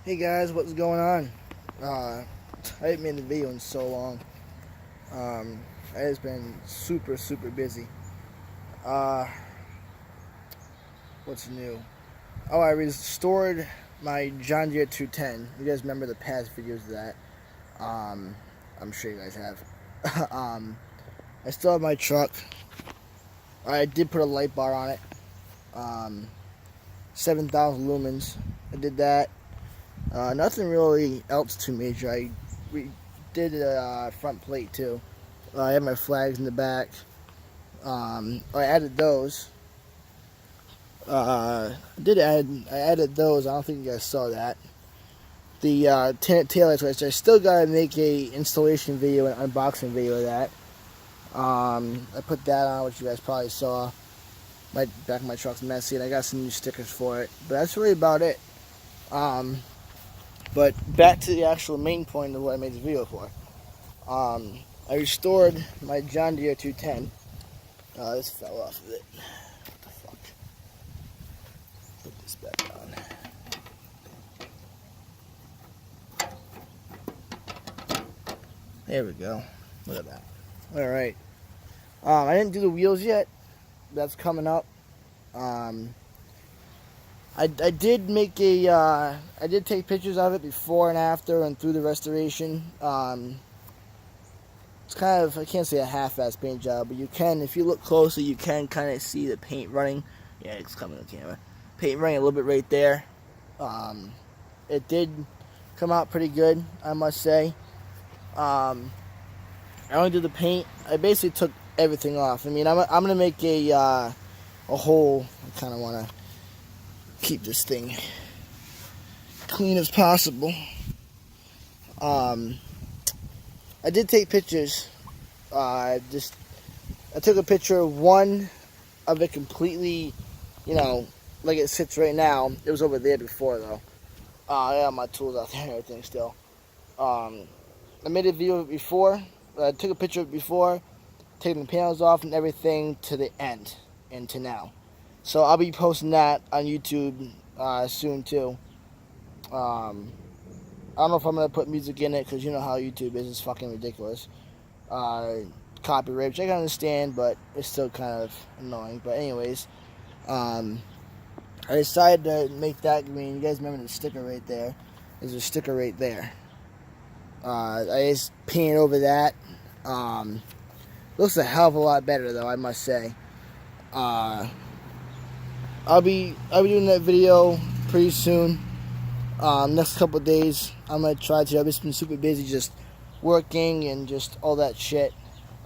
Hey guys, what's going on? I haven't made a video in so long. I just been super busy. Uh, what's new? Oh, I restored my John Deere 210. You guys remember the past videos of that? I'm sure you guys have. I still have my truck. I did put a light bar on it. 7,000 lumens. I did that. Nothing really else too major. We did a front plate too. I had my flags in the back. I added those. I added those. I don't think you guys saw that. The tinted taillights, which I still gotta make a installation video and unboxing video of that. I put that on, which you guys probably saw. My back of my truck's messy, and I got some new stickers for it. But that's really about it. But back to the actual main point of what I made this video for. I restored my John Deere 210. This fell off of it. What the fuck? Put this back on. There we go. Look at that. Alright. I didn't do the wheels yet. That's coming up. I did make a, I did take pictures of it before and after and through the restoration. It's kind of, I can't say a half-ass paint job, but you can, if you look closely, you can kind of see the paint running. Yeah, it's coming on camera. Paint running a little bit right there. It did come out pretty good, I must say. I only did the paint. I basically took everything off. I mean, I'm gonna make a whole, I kind of want to keep this thing clean as possible. I did take pictures. I took a picture of one of it completely, you know, like it sits right now. It was over there before though. I got my tools out there and everything still. I made a video of it before. I took a picture of it before, taking the panels off and everything to the end and to now. So I'll be posting that on YouTube soon too. I don't know if I'm going to put music in it because you know how YouTube is. It's fucking ridiculous. Copyright, which I can understand, but it's still kind of annoying. But anyways, I decided to make that green. You guys remember the sticker right there? There's a sticker right there. I just painted over that. Looks a hell of a lot better though, I must say. I'll be doing that video pretty soon. Next couple of days, I'm gonna try to. I've just been super busy, just working and just all that shit.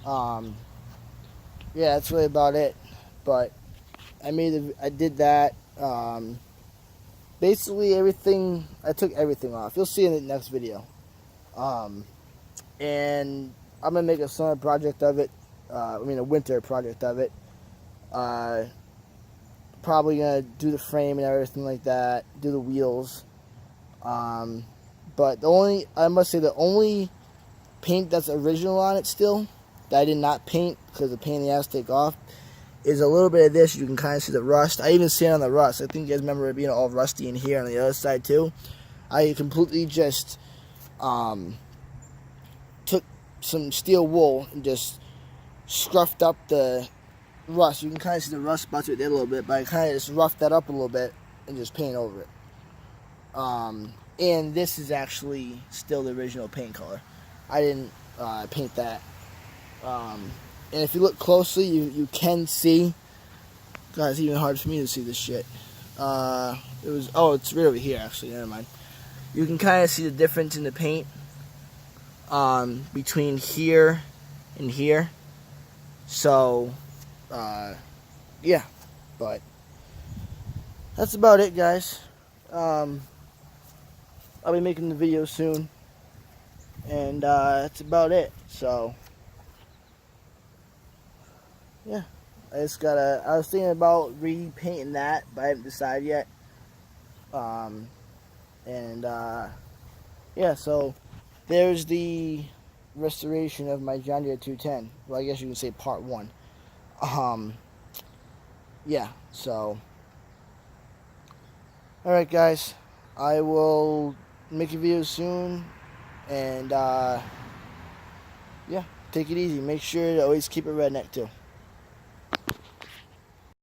Yeah, that's really about it. But I did that. Basically everything. I took everything off. You'll see in the next video. And I'm gonna make a summer project of it. I mean a winter project of it. Probably gonna do the frame and everything like that. Do the wheels. But I must say the only paint that's original on it still, that I did not paint because the paint in the ass to take off, is a little bit of this. You can kind of see the rust. I even see it on the rust. I think you guys remember it being all rusty in here on the other side too. I completely just, took some steel wool and just scruffed up the rust. You can kind of see the rust spots right there a little bit, but I kind of just roughed that up a little bit and just paint over it. And this is actually still the original paint color. I didn't paint that. And if you look closely, you can see. God, it's even hard for me to see this shit. It's right over here actually. Never mind. You can kind of see the difference in the paint between here and here. So, yeah. But that's about it, guys. I'll be making the video soon, and that's about it. So, yeah, I was thinking about repainting that, but I haven't decided yet. Yeah, so there's the restoration of my John Deere 210. Well, I guess you can say part 1. Yeah, so, alright guys, I will making videos soon, and yeah, take it easy. Make sure to always keep it redneck too.